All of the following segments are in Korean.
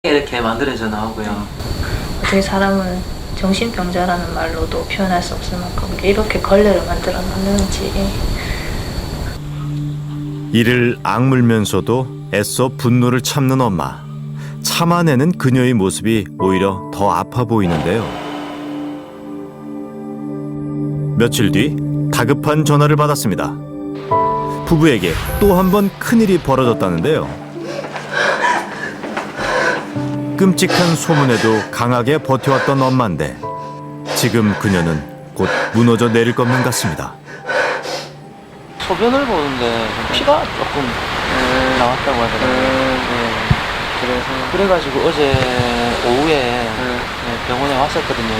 이렇게 만들어져 나오고요. 어떻게 사람은 정신병자라는 말로도 표현할 수 없을 만큼 이렇게 걸레를 만들어 놓는지. 이를 악물면서도 애써 분노를 참는 엄마. 참아내는 그녀의 모습이 오히려 더 아파 보이는데요. 며칠 뒤 다급한 전화를 받았습니다. 부부에게 또 한 번 큰일이 벌어졌다는데요. 끔찍한 소문에도 강하게 버텨왔던 엄마인데 지금 그녀는 곧 무너져 내릴 것만 같습니다. 소변을 보는데 피가 조금 나왔다고 하더라고요. 그래가지고 어제 오후에 병원에 왔었거든요.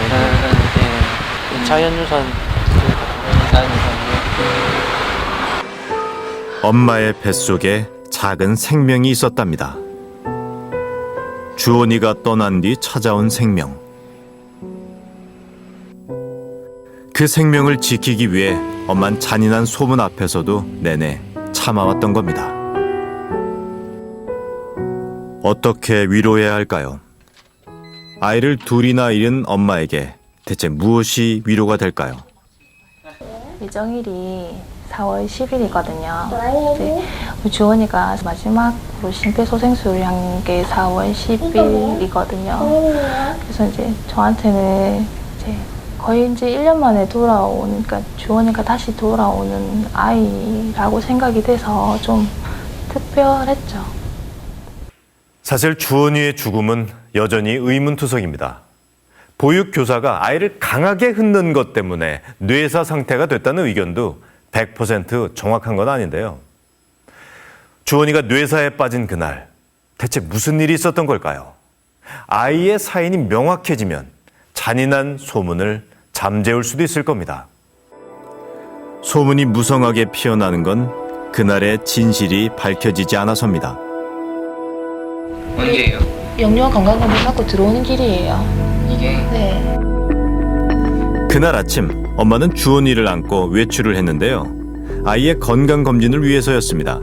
자연유산. 엄마의 뱃속에 작은 생명이 있었답니다. 주원이가 떠난 뒤 찾아온 생명. 그 생명을 지키기 위해 엄만 잔인한 소문 앞에서도 내내 참아왔던 겁니다. 어떻게 위로해야 할까요? 아이를 둘이나 잃은 엄마에게 대체 무엇이 위로가 될까요? 예정일이 4월 10일이거든요. 주원이가 마지막으로 심폐소생술을 한 게 4월 10일이거든요. 그래서 이제 저한테는 이제 거의 이제 1년 만에 돌아오는, 그러니까 주원이가 다시 돌아오는 아이라고 생각이 돼서 좀 특별했죠. 사실 주원이의 죽음은 여전히 의문투성입니다. 보육교사가 아이를 강하게 흔든 것 때문에 뇌사 상태가 됐다는 의견도 100% 정확한 건 아닌데요. 주원이가 뇌사에 빠진 그날 대체 무슨 일이 있었던 걸까요? 아이의 사인이 명확해지면 잔인한 소문을 잠재울 수도 있을 겁니다. 소문이 무성하게 피어나는 건 그날의 진실이 밝혀지지 않아서입니다. 언제예요? 영유아 건강검진 받고 들어오는 길이에요. 이게? 네. 그날 아침 엄마는 주원이를 안고 외출을 했는데요. 아이의 건강검진을 위해서였습니다.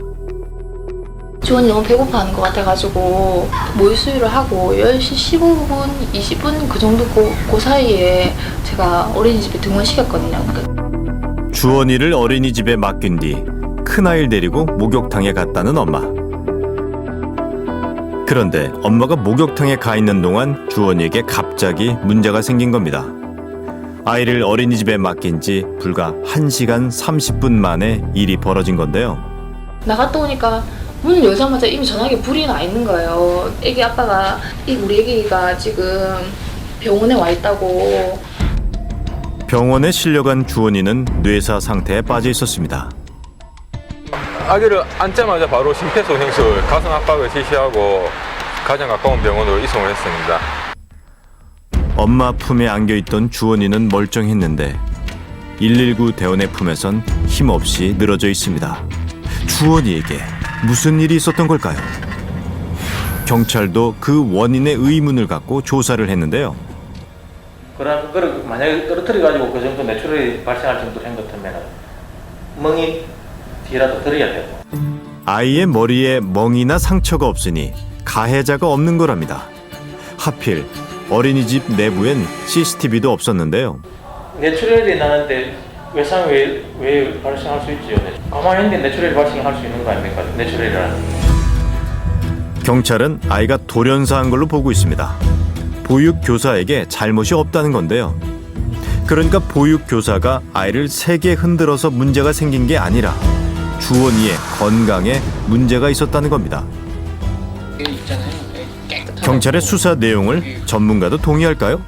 주원이 너무 배고파하는 것 같아가지고 모유수유를 하고 10시 15분, 20분 그 정도 그 사이에 제가 어린이집에 등원시켰거든요. 주원이를 어린이집에 맡긴 뒤 큰아이를 데리고 목욕탕에 갔다는 엄마. 그런데 엄마가 목욕탕에 가 있는 동안 주원이에게 갑자기 문제가 생긴 겁니다. 아이를 어린이집에 맡긴 지 불과 1시간 30분 만에 일이 벌어진 건데요. 나갔다 오니까 문을 열자마자 이미 전화기에 불이 나 있는 거예요. 애기 아빠가 우리 애기가 지금 병원에 와 있다고. 병원에 실려간 주원이는 뇌사 상태에 빠져 있었습니다. 아기를 앉자마자 바로 심폐소생술, 가슴 압박을 지시하고 가장 가까운 병원으로 이송을 했습니다. 엄마 품에 안겨있던 주원이는 멀쩡했는데 119 대원의 품에선 힘없이 늘어져 있습니다. 주원이에게 무슨 일이 있었던 걸까요? 경찰도 그 원인의 의문을 갖고 조사를 했는데요. 그런 거를 만약에 떨어뜨려가지고 그 정도 뇌출혈이 발생할 정도로 한 것 같으면 멍이 뒤라도 들어야 되고. 아이의 머리에 멍이나 상처가 없으니 가해자가 없는 거랍니다. 하필 어린이집 내부엔 CCTV도 없었는데요. 뇌출혈이 나는데 외상이 왜 발생할 수 있지요? 가만히 있는데 뇌출혈이 발생할 수 있는 거 아닙니까? 뇌출혈이라는. 경찰은 아이가 돌연사한 걸로 보고 있습니다. 보육교사에게 잘못이 없다는 건데요. 그러니까 보육교사가 아이를 세게 흔들어서 문제가 생긴 게 아니라 주원이의 건강에 문제가 있었다는 겁니다. 경찰의 수사 내용을 전문가도 동의할까요?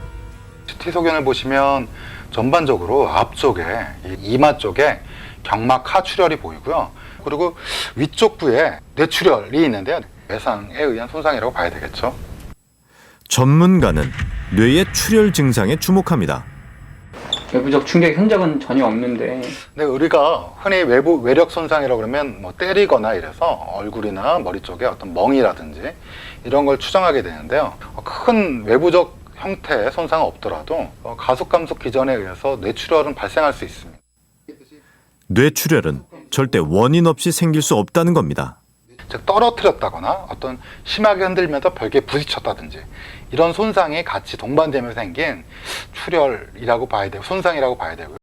CT 소견을 보시면 전반적으로 앞쪽에 이마 쪽에 경막 하출혈이 보이고요. 그리고 위쪽 부에 뇌출혈이 있는데요. 외상에 의한 손상이라고 봐야 되겠죠. 전문가는 뇌의 출혈 증상에 주목합니다. 외부적 충격 흔적은 전혀 없는데. 근데 우리가 흔히 외부 외력 손상이라고 그러면 뭐 때리거나 이래서 얼굴이나 머리 쪽에 어떤 멍이라든지 이런 걸 추정하게 되는데요. 큰 외부적 형태의 손상은 없더라도 가속감속 기전에 의해서 뇌출혈은 발생할 수 있습니다. 뇌출혈은 절대 원인 없이 생길 수 없다는 겁니다. 즉 떨어뜨렸다거나 어떤 심하게 흔들면서 벽에 부딪혔다든지 이런 손상이 같이 동반되면서 생긴 출혈이라고 봐야 되고 손상이라고 봐야 되고요.